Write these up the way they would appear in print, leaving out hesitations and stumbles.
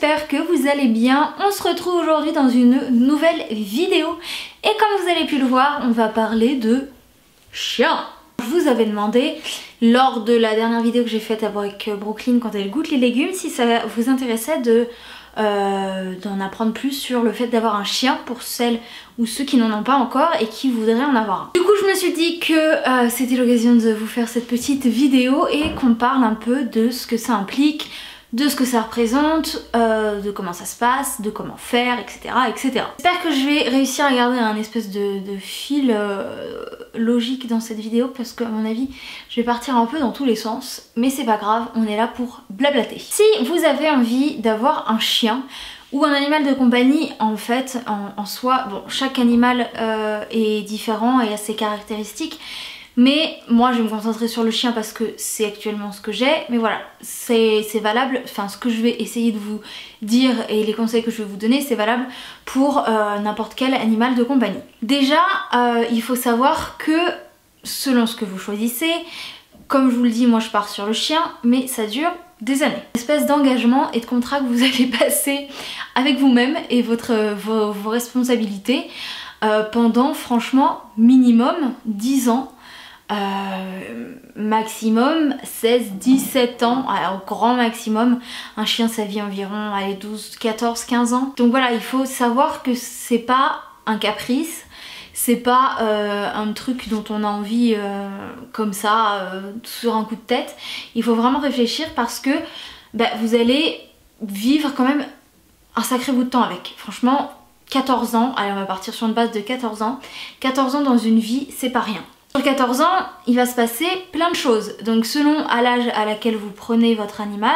j'espère que vous allez bien. On se retrouve aujourd'hui dans une nouvelle vidéo et comme vous avez pu le voir, on va parler de chiens. Je vous avais demandé lors de la dernière vidéo que j'ai faite avec Brooklyn quand elle goûte les légumes si ça vous intéressait d'en apprendre plus sur le fait d'avoir un chien pour celles ou ceux qui n'en ont pas encore et qui voudraient en avoir un. Du coup je me suis dit que c'était l'occasion de vous faire cette petite vidéo et qu'on parle un peu de ce que ça implique, de ce que ça représente, de comment ça se passe, de comment faire, etc. etc. J'espère que je vais réussir à garder un espèce de fil logique dans cette vidéo parce qu'à mon avis je vais partir un peu dans tous les sens, mais c'est pas grave, on est là pour blablater. Si vous avez envie d'avoir un chien ou un animal de compagnie, en fait en soi, bon, chaque animal est différent et a ses caractéristiques, mais moi je vais me concentrer sur le chien parce que c'est actuellement ce que j'ai, mais voilà, c'est valable, enfin ce que je vais essayer de vous dire et les conseils que je vais vous donner, c'est valable pour n'importe quel animal de compagnie. Déjà, il faut savoir que selon ce que vous choisissez, comme je vous le dis, moi je pars sur le chien, mais ça dure des années. Une espèce d'engagement et de contrat que vous allez passer avec vous-même et vos responsabilités pendant franchement minimum 10 ans. Maximum 16-17 ans, alors au grand maximum. Un chien ça vit environ allez, 12, 14, 15 ans. Donc voilà, il faut savoir que c'est pas un caprice, c'est pas un truc dont on a envie comme ça sur un coup de tête. Il faut vraiment réfléchir parce que vous allez vivre quand même un sacré bout de temps avec. Franchement 14 ans, allez on va partir sur une base de 14 ans. 14 ans dans une vie c'est pas rien. Sur 14 ans, il va se passer plein de choses. Donc selon à l'âge à laquelle vous prenez votre animal,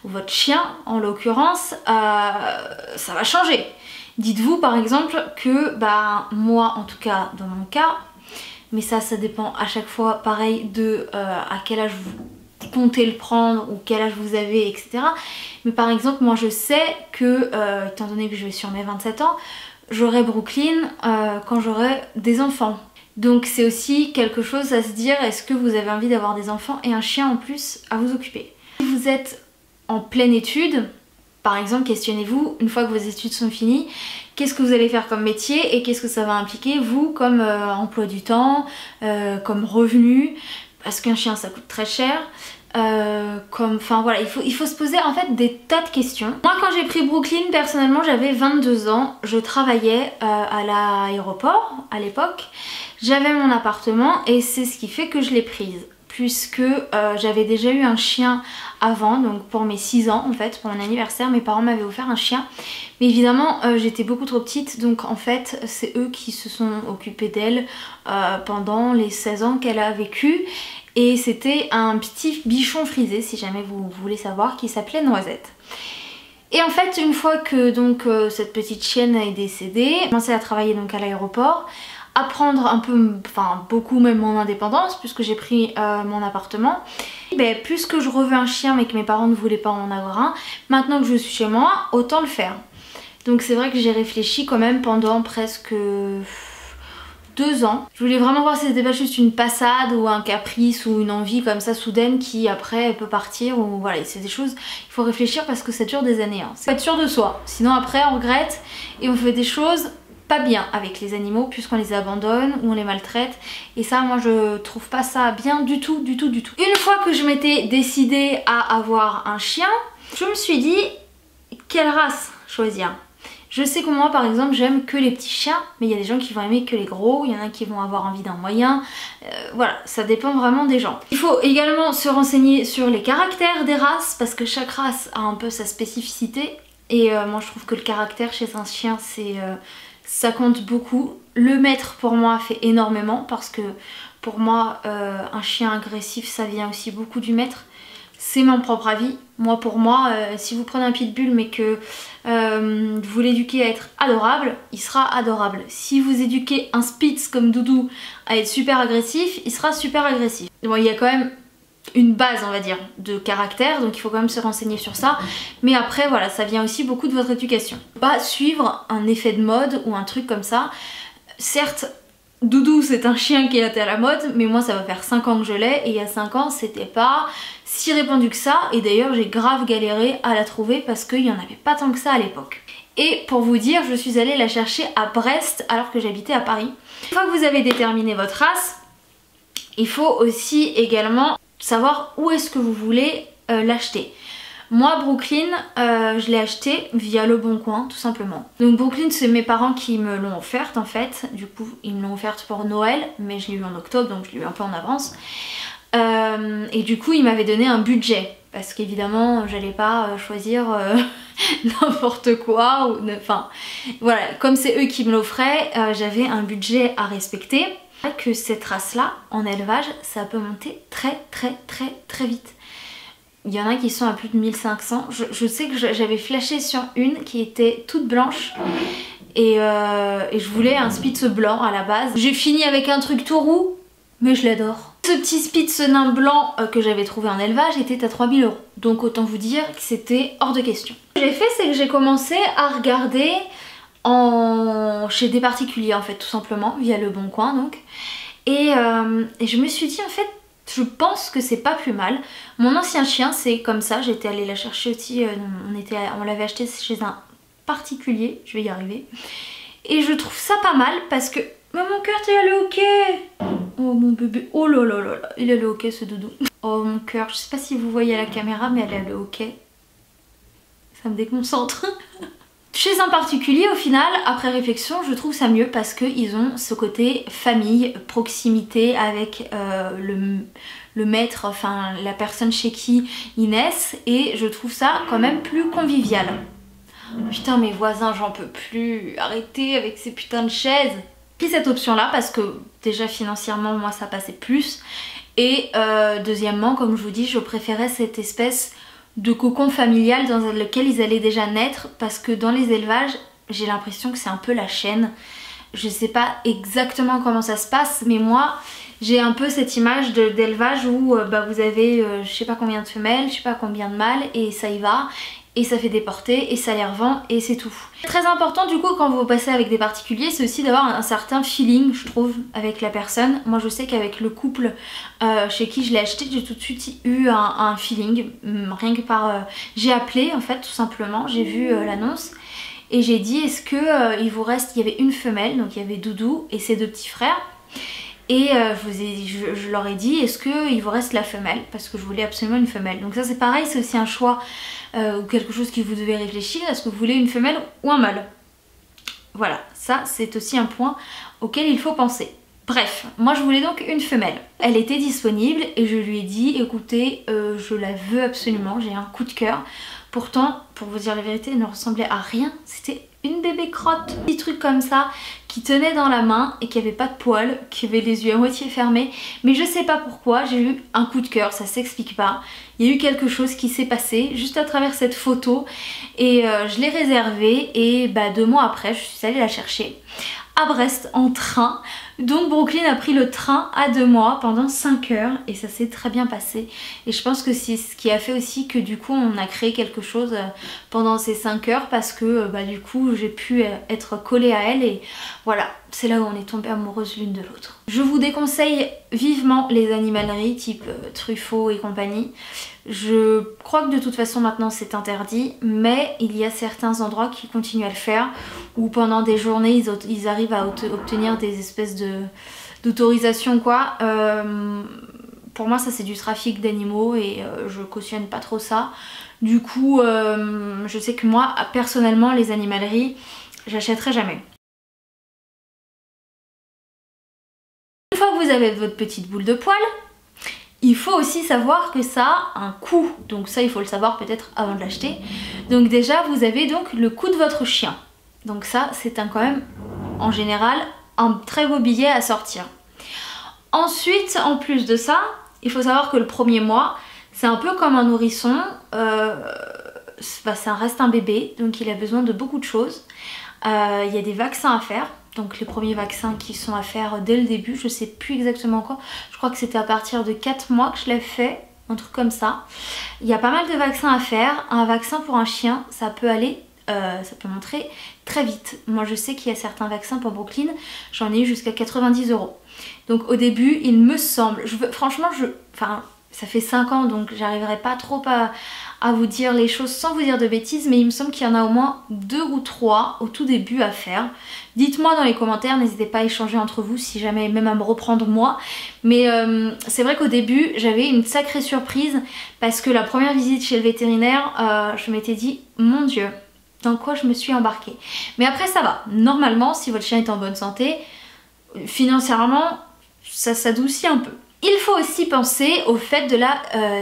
ou votre chien en l'occurrence, ça va changer. Dites-vous par exemple que moi en tout cas dans mon cas, mais ça dépend à chaque fois pareil de à quel âge vous comptez le prendre ou quel âge vous avez, etc. Mais par exemple moi je sais que, étant donné que je vais sur mes 27 ans, j'aurai Brooklyn quand j'aurai des enfants. Donc c'est aussi quelque chose à se dire, est-ce que vous avez envie d'avoir des enfants et un chien en plus à vous occuper? Si vous êtes en pleine étude, par exemple, questionnez-vous, une fois que vos études sont finies, qu'est-ce que vous allez faire comme métier et qu'est-ce que ça va impliquer vous comme emploi du temps, comme revenu, parce qu'un chien ça coûte très cher. Enfin voilà, il faut se poser en fait des tas de questions. Moi quand j'ai pris Brooklyn, personnellement j'avais 22 ans, je travaillais à l'aéroport à l'époque, j'avais mon appartement et c'est ce qui fait que je l'ai prise. Puisque j'avais déjà eu un chien avant, donc pour mes 6 ans en fait, pour mon anniversaire, mes parents m'avaient offert un chien. Mais évidemment j'étais beaucoup trop petite, donc en fait c'est eux qui se sont occupés d'elle pendant les 16 ans qu'elle a vécu. Et c'était un petit bichon frisé, si jamais vous voulez savoir, qui s'appelait Noisette. Et en fait, une fois que donc cette petite chienne est décédée, j'ai commencé à travailler donc à l'aéroport, à prendre un peu, enfin beaucoup même mon indépendance, puisque j'ai pris mon appartement. Et puisque je reveux un chien mais que mes parents ne voulaient pas en avoir un, maintenant que je suis chez moi, autant le faire. Donc c'est vrai que j'ai réfléchi quand même pendant presque 2 ans. Je voulais vraiment voir si c'était pas juste une passade ou un caprice ou une envie comme ça soudaine qui après peut partir, ou voilà, c'est des choses, il faut réfléchir parce que ça dure des années. Faut être sûr de soi, sinon après on regrette et on fait des choses pas bien avec les animaux puisqu'on les abandonne ou on les maltraite, et ça moi je trouve pas ça bien du tout, du tout, du tout. Une fois que je m'étais décidée à avoir un chien, je me suis dit quelle race choisir. Je sais que moi par exemple j'aime que les petits chiens, mais il y a des gens qui vont aimer que les gros, il y en a qui vont avoir envie d'un moyen, voilà, ça dépend vraiment des gens. Il faut également se renseigner sur les caractères des races, parce que chaque race a un peu sa spécificité, et moi je trouve que le caractère chez un chien ça compte beaucoup. Le maître pour moi fait énormément, parce que pour moi un chien agressif ça vient aussi beaucoup du maître. C'est mon propre avis. Moi pour moi, si vous prenez un pitbull mais que vous l'éduquez à être adorable, il sera adorable. Si vous éduquez un spitz comme Doudou à être super agressif, il sera super agressif. Bon, il y a quand même une base on va dire de caractère, donc il faut quand même se renseigner sur ça, mais après voilà, ça vient aussi beaucoup de votre éducation. Pas suivre un effet de mode ou un truc comme ça. Certes Doudou c'est un chien qui est à la mode, mais moi ça va faire 5 ans que je l'ai, et il y a 5 ans c'était pas si répandue que ça, et d'ailleurs j'ai grave galéré à la trouver parce qu'il n'y en avait pas tant que ça à l'époque. Et pour vous dire, je suis allée la chercher à Brest alors que j'habitais à Paris. Une fois que vous avez déterminé votre race, il faut aussi également savoir où est-ce que vous voulez l'acheter. Moi, Brooklyn, je l'ai acheté via Le Bon Coin, tout simplement. Donc Brooklyn, c'est mes parents qui me l'ont offerte en fait. Du coup, ils me l'ont offerte pour Noël, mais je l'ai eu en octobre, donc je l'ai eu un peu en avance. Et du coup, ils m'avaient donné un budget. Parce qu'évidemment, j'allais pas choisir n'importe quoi. Enfin, voilà, comme c'est eux qui me l'offraient, j'avais un budget à respecter. Que cette race-là, en élevage, ça peut monter très vite. Il y en a qui sont à plus de 1500. Je sais que j'avais flashé sur une qui était toute blanche. Et je voulais un Spitz blanc à la base. J'ai fini avec un truc tout roux, mais je l'adore. Ce petit Spitz nain blanc que j'avais trouvé en élevage était à 3000 €. Donc autant vous dire que c'était hors de question. Ce que j'ai fait, c'est que j'ai commencé à regarder chez des particuliers en fait, tout simplement, via Le Bon Coin donc. Et je me suis dit en fait, je pense que c'est pas plus mal. Mon ancien chien, c'est comme ça, j'étais allée la chercher aussi, on l'avait acheté chez un particulier, je vais y arriver. Et je trouve ça pas mal parce que... Mais mon cœur, t'es allé au quai. Oh mon bébé, oh là là là là, il est allé au quai ce doudou. Oh mon cœur, je sais pas si vous voyez à la caméra, mais elle est allée au quai. Ça me déconcentre. Chez un particulier, au final, après réflexion, je trouve ça mieux parce qu'ils ont ce côté famille, proximité avec le maître, enfin la personne chez qui ils naissent, et je trouve ça quand même plus convivial. Putain, mes voisins, j'en peux plus. Arrêtez avec ces putains de chaises. J'ai pris cette option-là parce que déjà financièrement, moi, ça passait plus. Et deuxièmement, comme je vous dis, je préférais cette espèce de cocon familial dans lequel ils allaient déjà naître, parce que dans les élevages, j'ai l'impression que c'est un peu la chaîne. Je sais pas exactement comment ça se passe, mais moi j'ai un peu cette image d'élevage où vous avez je sais pas combien de femelles, je sais pas combien de mâles, et ça y va, et ça fait des portées, et ça les revend, et c'est tout. Très important du coup quand vous passez avec des particuliers, c'est aussi d'avoir un certain feeling, je trouve, avec la personne. Moi je sais qu'avec le couple chez qui je l'ai acheté, j'ai tout de suite eu un feeling, rien que par... j'ai appelé en fait tout simplement, j'ai vu l'annonce, et j'ai dit est-ce que il vous reste... Il y avait une femelle, donc il y avait Doudou et ses deux petits frères. Et je leur ai dit est-ce qu'il vous reste la femelle, parce que je voulais absolument une femelle. Donc ça c'est pareil, c'est aussi un choix ou quelque chose que vous devez réfléchir. Est-ce que vous voulez une femelle ou un mâle? Voilà, ça c'est aussi un point auquel il faut penser. Bref, moi je voulais donc une femelle. Elle était disponible et je lui ai dit écoutez, je la veux absolument, j'ai un coup de cœur. Pourtant, pour vous dire la vérité, elle ne ressemblait à rien. C'était une bébé crotte. Petit truc comme ça qui tenait dans la main et qui avait pas de poils, qui avait les yeux à moitié fermés. Mais je sais pas pourquoi, j'ai eu un coup de cœur, ça s'explique pas. Il y a eu quelque chose qui s'est passé juste à travers cette photo et je l'ai réservée et 2 mois après, je suis allée la chercher à Brest en train. Donc Brooklyn a pris le train à 2 mois pendant 5 heures et ça s'est très bien passé. Et je pense que c'est ce qui a fait aussi que du coup on a créé quelque chose pendant ces 5 heures parce que du coup j'ai pu être collée à elle et voilà, c'est là où on est tombé amoureuse l'une de l'autre. Je vous déconseille vivement les animaleries type Truffaut et compagnie. Je crois que de toute façon maintenant c'est interdit, mais il y a certains endroits qui continuent à le faire où pendant des journées ils arrivent à obtenir des espèces d'autorisation quoi. Pour moi ça c'est du trafic d'animaux et je cautionne pas trop ça. Du coup je sais que moi personnellement les animaleries j'achèterai jamais. Une fois que vous avez votre petite boule de poil, il faut aussi savoir que ça a un coût, donc ça il faut le savoir peut-être avant de l'acheter. Donc déjà vous avez donc le coût de votre chien, donc ça c'est quand même en général un très beau billet à sortir. Ensuite en plus de ça, il faut savoir que le premier mois c'est un peu comme un nourrisson, ça reste un bébé donc il a besoin de beaucoup de choses. Il y a des vaccins à faire. Donc les premiers vaccins qui sont à faire dès le début, je sais plus exactement quand, je crois que c'était à partir de 4 mois que je l'ai fait, un truc comme ça. Il y a pas mal de vaccins à faire, un vaccin pour un chien ça peut aller, ça peut montrer très vite. Moi je sais qu'il y a certains vaccins pour Brooklyn, j'en ai eu jusqu'à 90 €. Donc au début il me semble, franchement ça fait 5 ans donc j'arriverai pas trop à vous dire les choses sans vous dire de bêtises, mais il me semble qu'il y en a au moins 2 ou 3 au tout début à faire. Dites-moi dans les commentaires, n'hésitez pas à échanger entre vous si jamais, même à me reprendre moi. Mais c'est vrai qu'au début j'avais une sacrée surprise parce que la première visite chez le vétérinaire, je m'étais dit mon Dieu, dans quoi je me suis embarquée. Mais après ça va, normalement si votre chien est en bonne santé, financièrement ça s'adoucit un peu. Il faut aussi penser au fait de la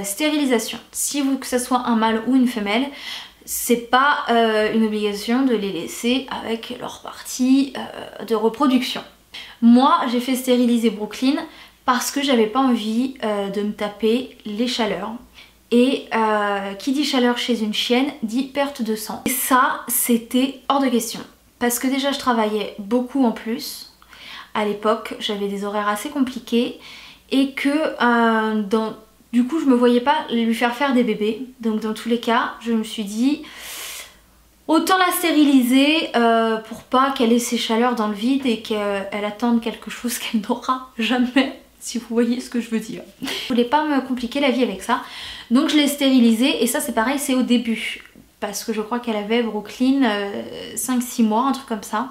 stérilisation. Si vous, que ce soit un mâle ou une femelle, c'est pas une obligation de les laisser avec leur partie de reproduction. Moi j'ai fait stériliser Brooklyn parce que j'avais pas envie de me taper les chaleurs. Et qui dit chaleur chez une chienne dit perte de sang. Et ça c'était hors de question. Parce que déjà je travaillais beaucoup en plus. À l'époque j'avais des horaires assez compliqués. Et que du coup je me voyais pas lui faire des bébés. Donc dans tous les cas je me suis dit autant la stériliser pour pas qu'elle ait ses chaleurs dans le vide et qu'elle attende quelque chose qu'elle n'aura jamais, si vous voyez ce que je veux dire. Je voulais pas me compliquer la vie avec ça, donc je l'ai stérilisée. Et ça c'est pareil, c'est au début parce que je crois qu'elle avait Brooklyn 5-6 mois, un truc comme ça,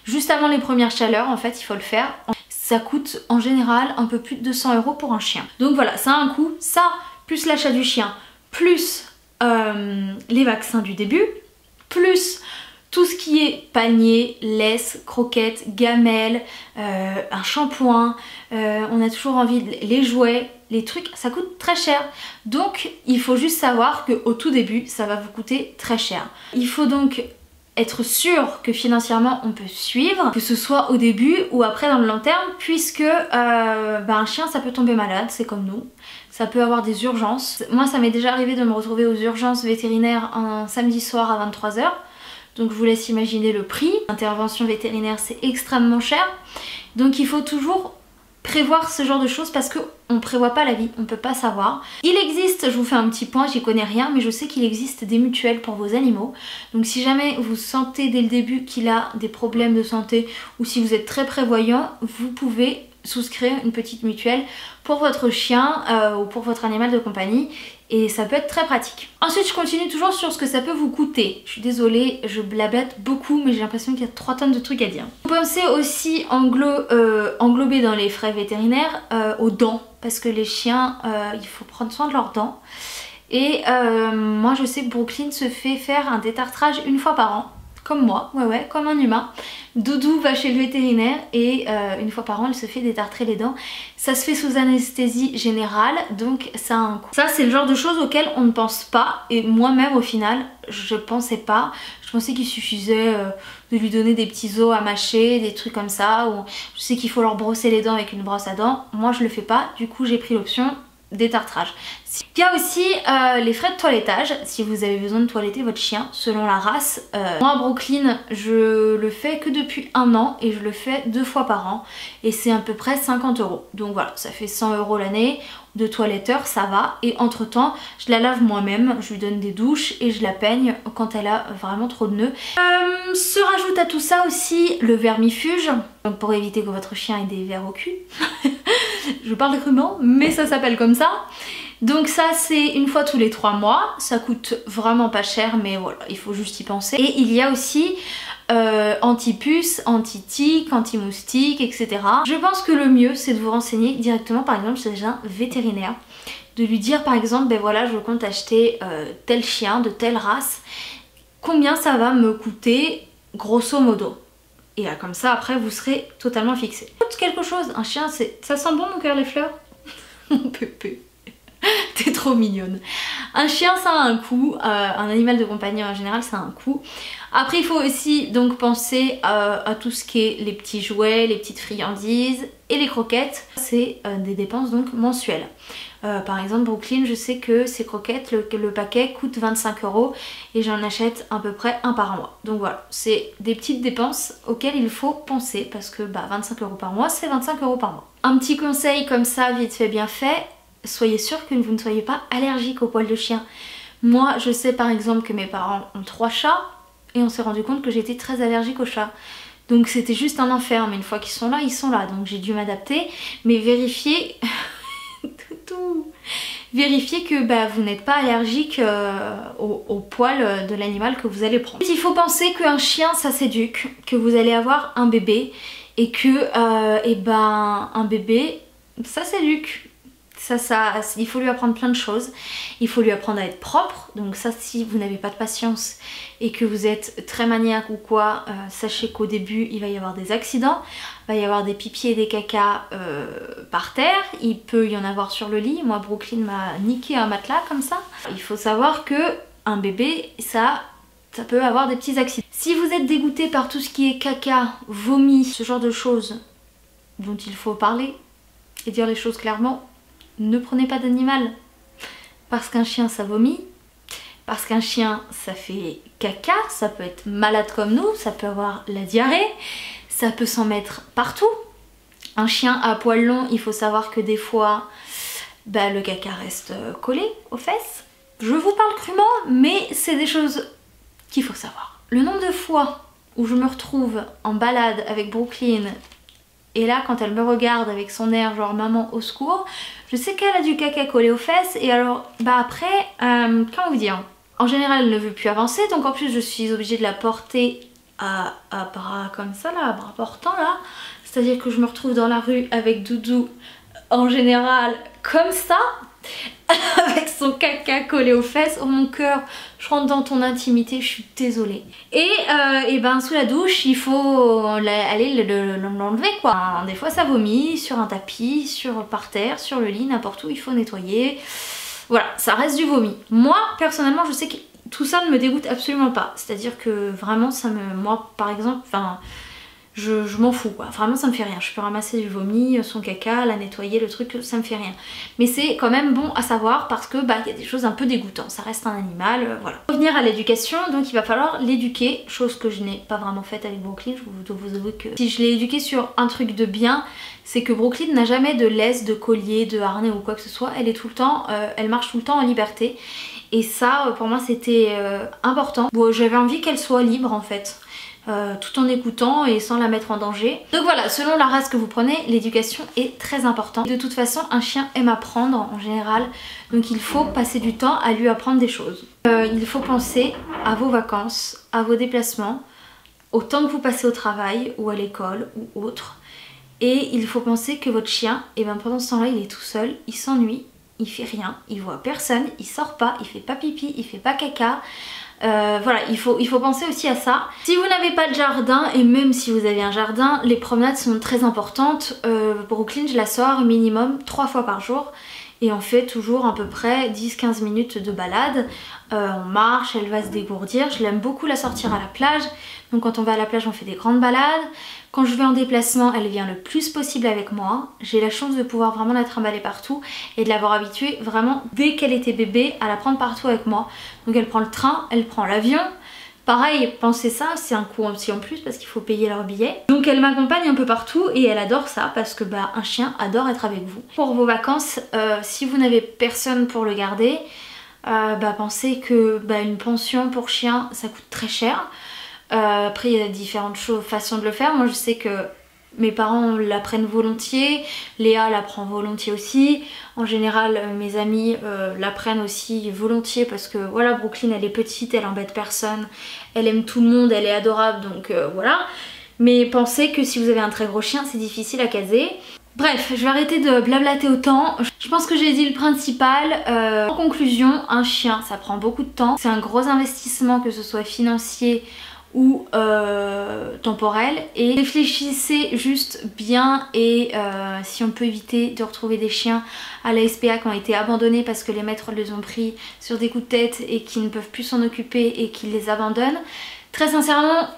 juste avant les premières chaleurs. En fait il faut le faire. Ça coûte en général un peu plus de 200 € pour un chien. Donc voilà, ça a un coût. Ça, plus l'achat du chien, plus les vaccins du début, plus tout ce qui est panier, laisse, croquettes, gamelles, un shampoing, on a toujours envie de les jouets, les trucs, ça coûte très cher. Donc il faut juste savoir qu'au tout début, ça va vous coûter très cher. Il faut donc être sûr que financièrement on peut suivre, que ce soit au début ou après dans le long terme, puisque un chien ça peut tomber malade, c'est comme nous, ça peut avoir des urgences. Moi ça m'est déjà arrivé de me retrouver aux urgences vétérinaires un samedi soir à 23 h, donc je vous laisse imaginer le prix. L'intervention vétérinaire c'est extrêmement cher, donc il faut toujours prévoir ce genre de choses parce qu'on prévoit pas la vie, on peut pas savoir. Il existe, je vous fais un petit point, j'y connais rien, mais je sais qu'il existe des mutuelles pour vos animaux. Donc si jamais vous sentez dès le début qu'il a des problèmes de santé ou si vous êtes très prévoyant, vous pouvez souscrire une petite mutuelle pour votre chien ou pour votre animal de compagnie. Et ça peut être très pratique. Ensuite je continue toujours sur ce que ça peut vous coûter. Je suis désolée, je blablate beaucoup mais j'ai l'impression qu'il y a 3 tonnes de trucs à dire. Vous pensez aussi englober dans les frais vétérinaires aux dents. Parce que les chiens, il faut prendre soin de leurs dents. Et moi je sais que Brooklyn se fait faire un détartrage 1 fois par an. Comme moi, ouais, comme un humain. Doudou va chez le vétérinaire et 1 fois par an elle se fait détartrer les dents. Ça se fait sous anesthésie générale, donc ça a un coût. Ça c'est le genre de choses auxquelles on ne pense pas, et moi-même au final je pensais pas. Je pensais qu'il suffisait de lui donner des petits os à mâcher, des trucs comme ça, ou je sais qu'il faut leur brosser les dents avec une brosse à dents. Moi je le fais pas, du coup j'ai pris l'option détartrage. Il y a aussi les frais de toilettage, si vous avez besoin de toiletter votre chien selon la race. Moi Brooklyn je le fais que depuis 1 an et je le fais 2 fois par an et c'est à peu près 50 €. Donc voilà, ça fait 100 € l'année de toiletteur, ça va. Et entre temps je la lave moi-même, je lui donne des douches et je la peigne quand elle a vraiment trop de nœuds. Se rajoute à tout ça aussi le vermifuge, donc pour éviter que votre chien ait des vers au cul. Je parle crûment mais ça s'appelle comme ça. Donc ça c'est 1 fois tous les 3 mois, ça coûte vraiment pas cher mais voilà, il faut juste y penser. Et il y a aussi anti-puce, anti-tique, anti-moustique, etc. Je pense que le mieux c'est de vous renseigner directement par exemple chez un vétérinaire. De lui dire par exemple, ben voilà je compte acheter tel chien de telle race, combien ça va me coûter grosso modo. Et là, comme ça après vous serez totalement fixé. Quelque chose, un chien ça sent bon mon cœur les fleurs. Mon pépé. T'es trop mignonne. Un chien ça a un coût, un animal de compagnie en général ça a un coût. Après il faut aussi donc penser à tout ce qui est les petits jouets, les petites friandises et les croquettes. C'est des dépenses donc mensuelles. Par exemple Brooklyn, je sais que ces croquettes, le paquet coûte 25 € et j'en achète à peu près 1 par mois. Donc voilà, c'est des petites dépenses auxquelles il faut penser parce que 25 € par mois c'est 25 € par mois. Un petit conseil comme ça vite fait bien fait, soyez sûr que vous ne soyez pas allergique aux poils de chien. Moi je sais par exemple que mes parents ont 3 chats et on s'est rendu compte que j'étais très allergique aux chats. Donc c'était juste un enfer, mais une fois qu'ils sont là, donc j'ai dû m'adapter. Mais vérifiez toutou. Vérifiez que vous n'êtes pas allergique au poil de l'animal que vous allez prendre. Il faut penser qu'un chien ça s'éduque, que vous allez avoir un bébé et que un bébé ça s'éduque. Il faut lui apprendre plein de choses. Il faut lui apprendre à être propre. Donc ça, si vous n'avez pas de patience et que vous êtes très maniaque ou quoi, sachez qu'au début, il va y avoir des accidents. Il va y avoir des pipis et des cacas par terre. Il peut y en avoir sur le lit. Moi, Brooklyn m'a niqué un matelas comme ça. Il faut savoir que un bébé, ça peut avoir des petits accidents. Si vous êtes dégoûté par tout ce qui est caca, vomi, ce genre de choses dont il faut parler et dire les choses clairement, ne prenez pas d'animal, parce qu'un chien ça vomit, parce qu'un chien ça fait caca, ça peut être malade comme nous, ça peut avoir la diarrhée, ça peut s'en mettre partout. Un chien à poil long, il faut savoir que des fois le caca reste collé aux fesses. Je vous parle crûment, mais c'est des choses qu'il faut savoir. Le nombre de fois où je me retrouve en balade avec Brooklyn, et là quand elle me regarde avec son air genre maman au secours, je sais qu'elle a du caca collé aux fesses et alors après, comment vous dire, en général elle ne veut plus avancer, donc en plus je suis obligée de la porter à bras comme ça là, à bras portants là, c'est à dire que je me retrouve dans la rue avec Doudou en général comme ça, avec son caca collé aux fesses. Oh mon cœur, je rentre dans ton intimité, je suis désolée. Et sous la douche, il faut aller l'enlever quoi. Des fois ça vomit sur un tapis, par terre, sur le lit, n'importe où, il faut nettoyer. Voilà, ça reste du vomi. Moi, personnellement, je sais que tout ça ne me dégoûte absolument pas. C'est-à-dire que vraiment, moi par exemple, je m'en fous quoi, vraiment ça me fait rien, je peux ramasser du vomi, son caca, la nettoyer, le truc, ça me fait rien. Mais c'est quand même bon à savoir parce que il y a des choses un peu dégoûtantes, ça reste un animal, voilà. Pour revenir à l'éducation, donc il va falloir l'éduquer, chose que je n'ai pas vraiment faite avec Brooklyn, je dois vous avouer que si je l'ai éduqué sur un truc de bien, c'est que Brooklyn n'a jamais de laisse, de collier, de harnais ou quoi que ce soit, elle est tout le temps, elle marche tout le temps en liberté. Et ça pour moi c'était important. Bon, j'avais envie qu'elle soit libre en fait. Tout en écoutant et sans la mettre en danger. Donc voilà, selon la race que vous prenez, l'éducation est très importante. De toute façon, un chien aime apprendre en général, donc il faut passer du temps à lui apprendre des choses. Il faut penser à vos vacances, à vos déplacements, au temps que vous passez au travail ou à l'école ou autre. Et il faut penser que votre chien, pendant ce temps-là, il est tout seul, il s'ennuie, il fait rien, il voit personne, il sort pas, il fait pas pipi, il fait pas caca. Voilà, il faut penser aussi à ça. Si vous n'avez pas de jardin, et même si vous avez un jardin, les promenades sont très importantes. Brooklyn, je la sors minimum 3 fois par jour et on fait toujours à peu près 10-15 minutes de balade. On marche, elle va se dégourdir. Je l'aime beaucoup la sortir à la plage, donc quand on va à la plage on fait des grandes balades. Quand je vais en déplacement, elle vient le plus possible avec moi. J'ai la chance de pouvoir vraiment la trimballer partout et de l'avoir habituée vraiment dès qu'elle était bébé à la prendre partout avec moi. Donc elle prend le train, elle prend l'avion. Pareil, pensez ça, c'est un coût aussi en plus parce qu'il faut payer leur billet. Donc elle m'accompagne un peu partout et elle adore ça parce que un chien adore être avec vous. Pour vos vacances, si vous n'avez personne pour le garder, pensez que une pension pour chien ça coûte très cher. Après il y a différentes façons de le faire. Moi je sais que mes parents la prennent volontiers, Léa la prend volontiers aussi. En général mes amis la prennent aussi volontiers parce que voilà, Brooklyn elle est petite, elle embête personne, elle aime tout le monde, elle est adorable, donc voilà. Mais pensez que si vous avez un très gros chien c'est difficile à caser. Bref, je vais arrêter de blablater autant. Je pense que j'ai dit le principal. En conclusion, un chien ça prend beaucoup de temps, c'est un gros investissement, que ce soit financier ou temporel, et réfléchissez juste bien. Et si on peut éviter de retrouver des chiens à la SPA qui ont été abandonnés parce que les maîtres les ont pris sur des coups de tête et qui ne peuvent plus s'en occuper et qui les abandonnent, très sincèrement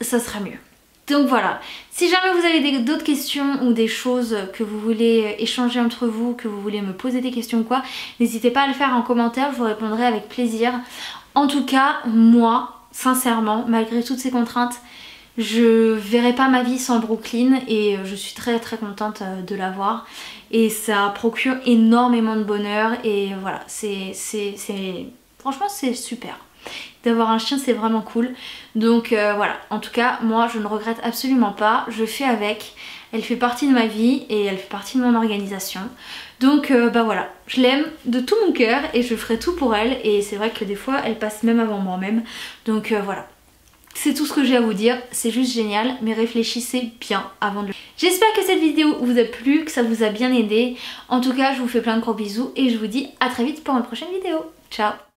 ça sera mieux. Donc voilà, si jamais vous avez d'autres questions ou des choses que vous voulez échanger entre vous, que vous voulez me poser des questions ou quoi, n'hésitez pas à le faire en commentaire, je vous répondrai avec plaisir. En tout cas, moi, sincèrement, malgré toutes ces contraintes, je verrai pas ma vie sans Brooklyn et je suis très très contente de l'avoir. Et ça procure énormément de bonheur et voilà, franchement c'est super. D'avoir un chien c'est vraiment cool. Donc voilà, en tout cas moi je ne regrette absolument pas, je fais avec. elle fait partie de ma vie et elle fait partie de mon organisation. Donc bah voilà, je l'aime de tout mon cœur et je ferai tout pour elle, et c'est vrai que des fois elle passe même avant moi-même. Donc voilà. C'est tout ce que j'ai à vous dire, c'est juste génial, mais réfléchissez bien avant de le... J'espère que cette vidéo vous a plu, que ça vous a bien aidé. En tout cas, je vous fais plein de gros bisous et je vous dis à très vite pour une prochaine vidéo. Ciao!